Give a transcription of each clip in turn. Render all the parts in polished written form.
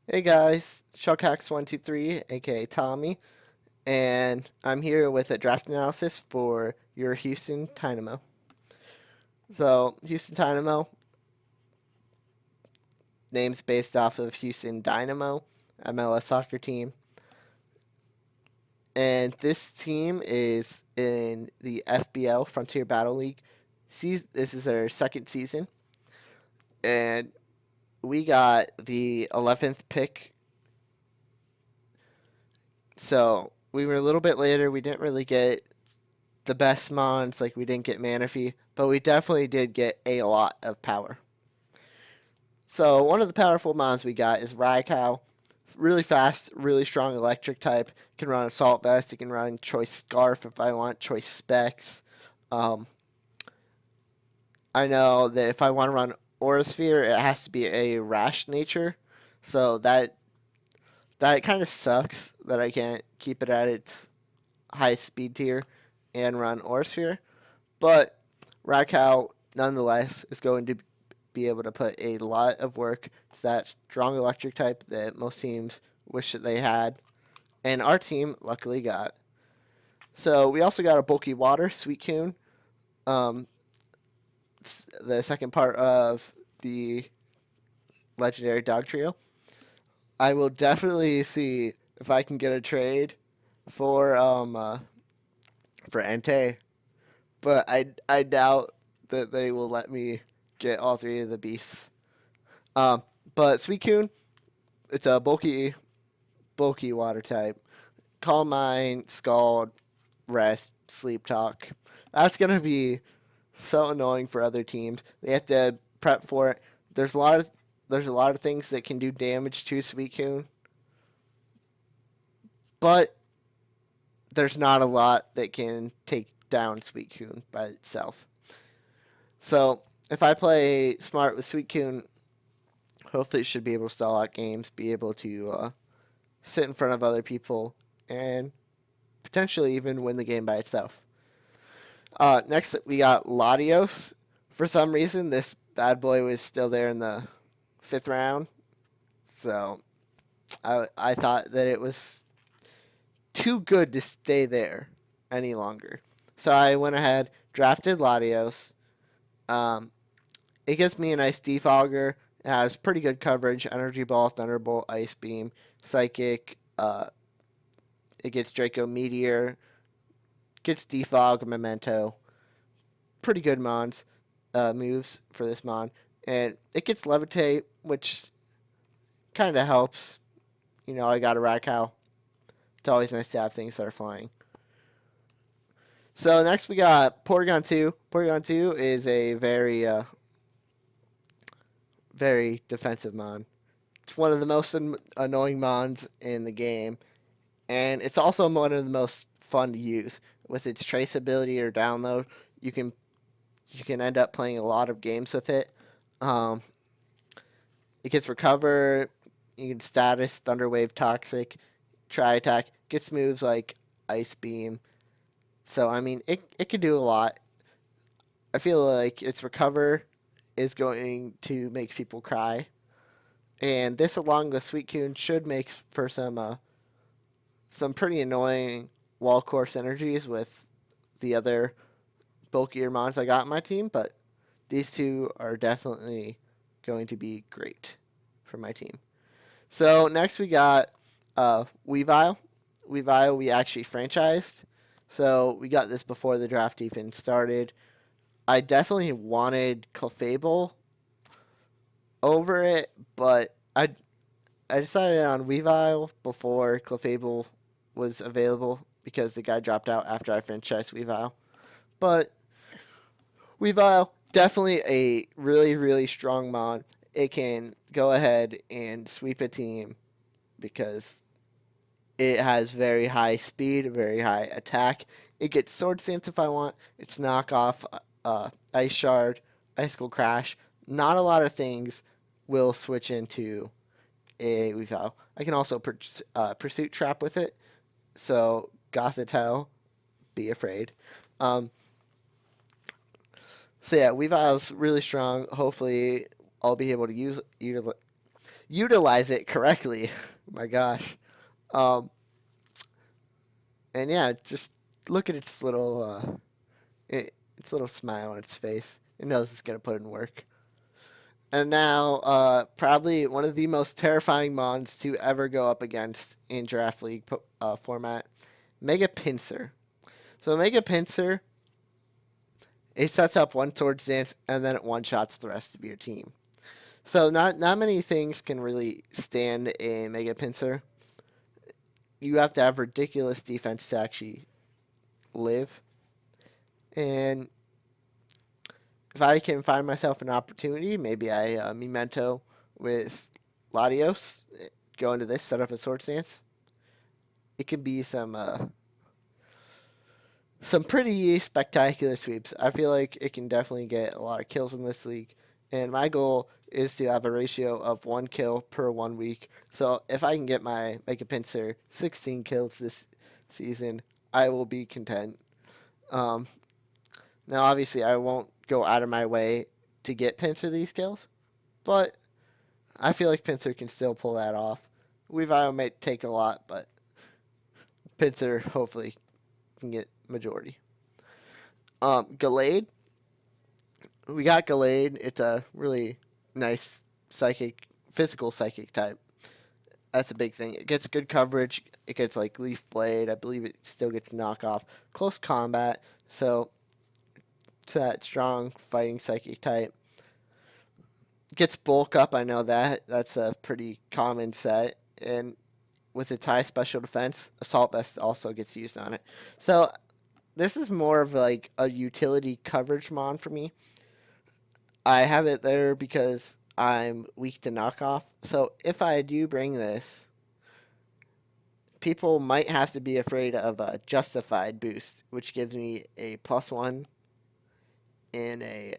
Hey guys, Shuckhacks123, aka Tommy, and I'm here with a draft analysis for your Houston Tynamo. So, Houston Tynamo, name's based off of Houston Dynamo, MLS soccer team, and this team is in the FBL Frontier Battle League. This is their second season, and we got the 11th pick. So, we were a little bit later. We didn't really get the best mons, like we didn't get Manaphy, but we definitely did get a lot of power. So one of the powerful mons we got is Raikou. Really fast, really strong electric type. Can run Assault Vest. It can run Choice Scarf if I want, Choice Specs. Um, I know that if I want to run Aura Sphere, it has to be a rash nature. So that kind of sucks that I can't keep it at its high speed tier and run Aura Sphere. But Raikou, nonetheless, is going to be able to put a lot of work to that strong electric type that most teams wish that they had, and our team luckily got. So we also got a bulky water, Suicune, um, the second part of the legendary dog trio. I will definitely see if I can get a trade for Entei, but I doubt that they will let me get all three of the beasts. Um, but Suicune, it's a bulky water type. Calm Mind, Scald, Rest, Sleep Talk. That's gonna be so annoying for other teams. They have to prep for it. There's a lot of things that can do damage to Suicune, but there's not a lot that can take down Suicune by itself. So if I play smart with Suicune, hopefully it should be able to stall out games, be able to sit in front of other people, and potentially even win the game by itself. Next, we got Latios. For some reason, this bad boy was still there in the fifth round, so I thought that it was too good to stay there any longer. So I went ahead, drafted Latios. Um, it gives me a nice defogger. It has pretty good coverage: Energy Ball, Thunderbolt, Ice Beam, Psychic. It gets Draco Meteor, gets Defog, Memento. Pretty good mons, moves for this mon, and it gets Levitate, which kind of helps. You know, I got a Raikou. It's always nice to have things that are flying. So next we got Porygon 2. Porygon 2 is a very defensive mon. It's one of the most annoying mons in the game, and it's also one of the most fun to use. With its traceability or download, you can you can end up playing a lot of games with it. Um, it gets Recover, you can status, Thunder Wave, Toxic, Tri Attack, gets moves like Ice Beam. So I mean, it can do a lot. I feel like its Recover is going to make people cry, and this along with Suicune should make for some pretty annoying wall core synergies with the other bulkier mons I got in my team, but these two are definitely going to be great for my team. So next we got Weavile. Weavile we actually franchised. So we got this before the draft even started. I definitely wanted Clefable over it, but I decided on Weavile before Clefable was available because the guy dropped out after I franchised Weavile. But Weavile, definitely a really strong mod. It can go ahead and sweep a team because it has very high speed, very high attack. It gets Sword Stance if I want. It's knockoff, Ice Shard, Icicle Crash. Not a lot of things will switch into a Weavile. I can also Pursuit Trap with it. So Gothitelle, be afraid. Um, so yeah, Weavile's really strong. Hopefully, I'll be able to utilize it correctly. My gosh. Um, and yeah, just look at its little smile on its face. It knows it's gonna put in work. And now, probably one of the most terrifying mons to ever go up against in Draft League format, Mega Pinsir. So Mega Pinsir, it sets up one Swords Dance and then it one shots the rest of your team. So not many things can really stand a Mega Pinsir. You have to have ridiculous defense to actually live. And if I can find myself an opportunity, maybe I memento with Latios, go into this, set up a Swords Dance. It can be some pretty spectacular sweeps. I feel like it can definitely get a lot of kills in this league. And my goal is to have a ratio of 1 kill per 1 week. So if I can get my Mega Pinsir 16 kills this season, I will be content. Um, Now, obviously, I won't go out of my way to get Pinsir these kills, but I feel like Pinsir can still pull that off. Weavile might take a lot, but Pinsir hopefully can get majority. Gallade. We got Gallade. It's a really nice physical psychic type. That's a big thing. It gets good coverage. It gets like Leaf Blade. I believe it still gets knockoff. Close combat. So to that strong fighting psychic type. Gets bulk up. I know that. That's a pretty common set. And with its high special defense, Assault Vest also gets used on it. So this is more of like a utility coverage mon for me. I have it there because I'm weak to knockoff. So if I do bring this, people might have to be afraid of a justified boost, which gives me a +1 and I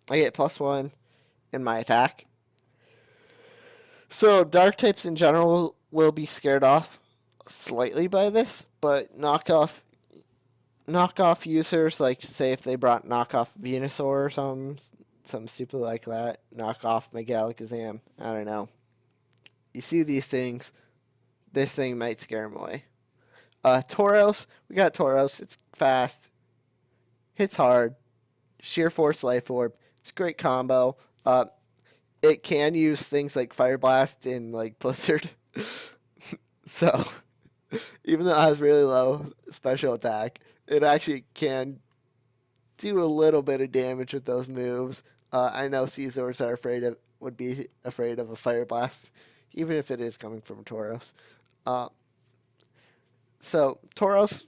get +1 in my attack. So dark types in general will be scared off slightly by this, but knockoff users, like say if they brought knockoff Venusaur or some stupid like that, knockoff Megalakazam, I don't know. You see these things, this thing might scare them away. Tauros, we got Tauros. It's fast, hits hard, sheer force life orb. It's a great combo. It can use things like Fire Blast in like Blizzard. So even though it has really low special attack, it actually can do a little bit of damage with those moves. I know Caesars would be afraid of a Fire Blast, even if it is coming from Tauros. So Tauros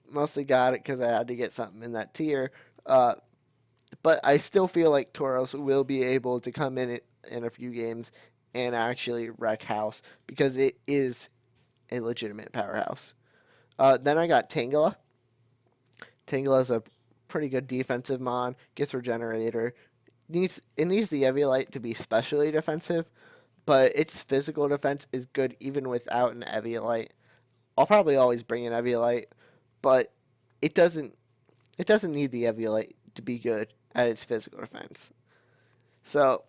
mostly got it because I had to get something in that tier. But I still feel like Tauros will be able to come in a few games and actually wreck house because it is a legitimate powerhouse. Then I got Tangela. Tangela is a pretty good defensive mon. Gets Regenerator. It needs the Eviolite to be specially defensive, but its physical defense is good even without an Eviolite. I'll probably always bring an Eviolite, but it doesn't need the Eviolite to be good at its physical defense. So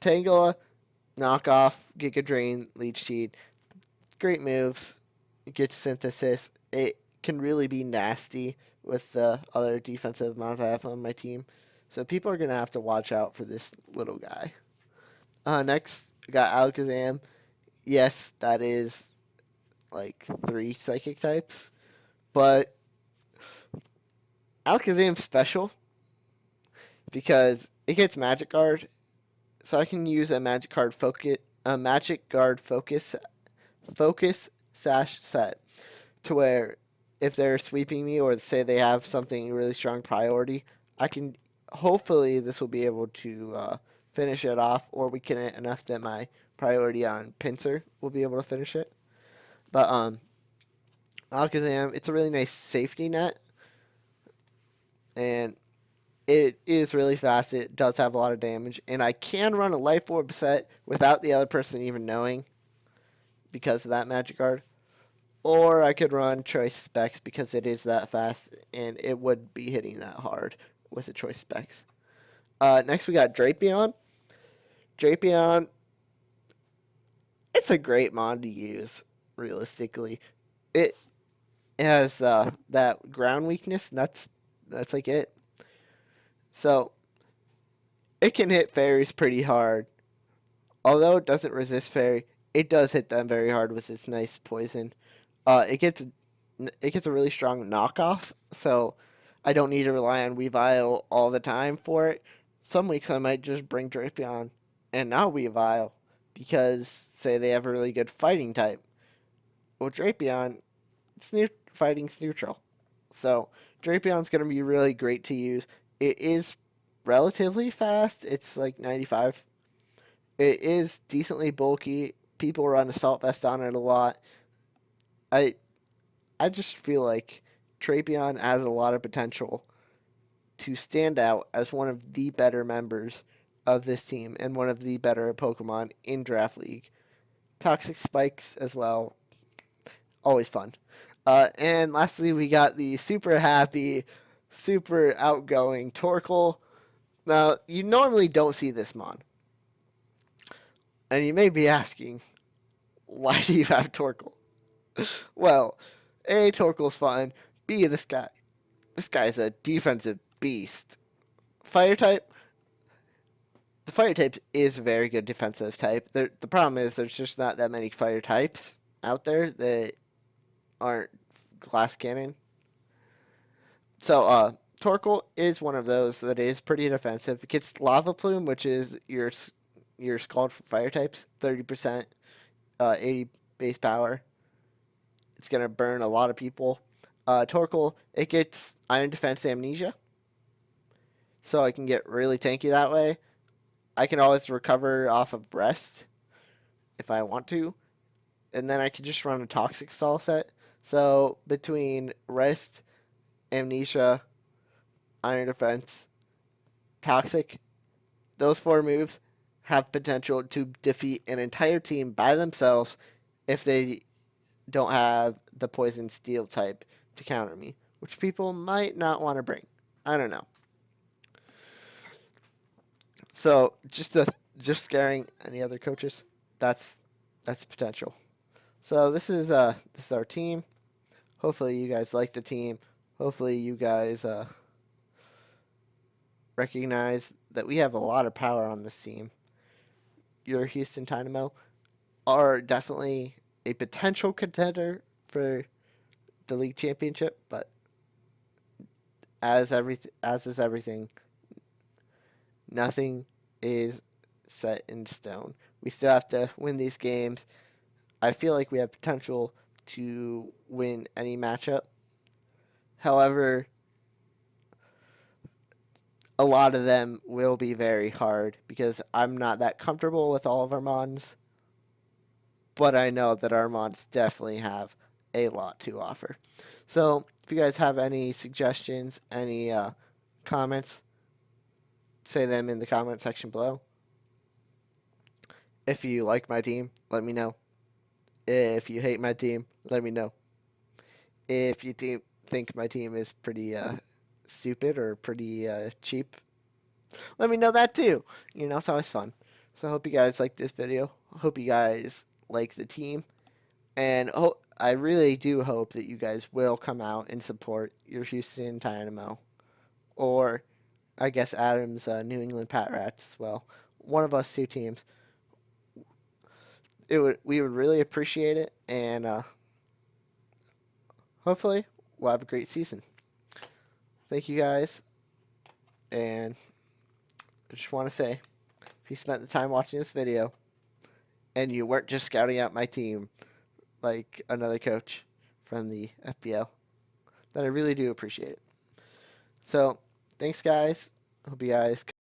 Tangela, knockoff, Giga Drain, Leech Seed, great moves. It gets Synthesis. It can really be nasty with the other defensive mons I have on my team. So people are gonna have to watch out for this little guy. Next, we got Alakazam. Yes, that is like 3 psychic types, but Alakazam's special because it gets Magic Guard, so I can use a Magic Guard focus sash set to where if they're sweeping me or say they have something really strong priority, I can hopefully this will be able to finish it off or weaken it enough that my priority on Pinsir will be able to finish it. But Alakazam, it's a really nice safety net, and it is really fast. It does have a lot of damage, and I can run a Life Orb set without the other person even knowing because of that Magic Guard. Or I could run Choice Specs because it is that fast, and it would be hitting that hard with the Choice Specs. Next, we got Drapion. Drapion, It's a great mod to use. Realistically, it has that ground weakness. And that's like it. So it can hit fairies pretty hard. Although it doesn't resist fairy, it does hit them very hard with its nice poison. It gets a really strong knockoff, so I don't need to rely on Weavile all the time for it. Some weeks I might just bring Drapion and not Weavile because say they have a really good fighting type. Well, Drapion, fighting's neutral, so Drapion's going to be really great to use. It is relatively fast. It's like 95. It is decently bulky. People run Assault Vest on it a lot. I I just feel like Trapion has a lot of potential to stand out as one of the better members of this team and one of the better Pokemon in Draft League. Toxic Spikes as well, always fun. And lastly, we got the super happy, super outgoing Torkoal. Now, you normally don't see this mon. And you may be asking, why do you have Torkoal? Well, A, Torkoal's fun. B, this guy's a defensive beast. Fire type, the fire type is a very good defensive type. The problem is there's just not that many fire types out there that aren't glass cannon. So, Torkoal is one of those that is pretty defensive. It gets Lava Plume, which is your Scald for fire types, 30%, 80 base power. It's gonna burn a lot of people. Torkoal, it gets Iron Defense Amnesia, so I can get really tanky that way. I can always recover off of rest if I want to, and then I can just run a Toxic Stall set. So between rest, amnesia, iron defense, toxic, those four moves have potential to defeat an entire team by themselves if they don't have the poison steel type to counter me, which people might not want to bring. I don't know. So just scaring any other coaches, that's potential. So this is our team. Hopefully you guys like the team. Hopefully you guys recognize that we have a lot of power on this team. Your Houston Tynamo are definitely a potential contender for the league championship, but as is everything, nothing is set in stone. We still have to win these games. I feel like we have potential to win any matchup. However, a lot of them will be very hard because I'm not that comfortable with all of our mons, but I know that our mons definitely have a lot to offer. So if you guys have any suggestions, any comments, say them in the comment section below. If you like my team, let me know. If you hate my team, let me know. If you think my team is pretty stupid or pretty cheap, let me know that too. You know, it's always fun. So I hope you guys like this video. I hope you guys like the team. And I really do hope that you guys will come out and support your Houston Tynamo. Or, I guess, Adam's New England Pat Rats as well. One of us two teams. We would really appreciate it. And hopefully, we'll have a great season. Thank you guys. And I just want to say, if you spent the time watching this video, and you weren't just scouting out my team like another coach from the FBL, then I really do appreciate it. So, thanks, guys. Hope you guys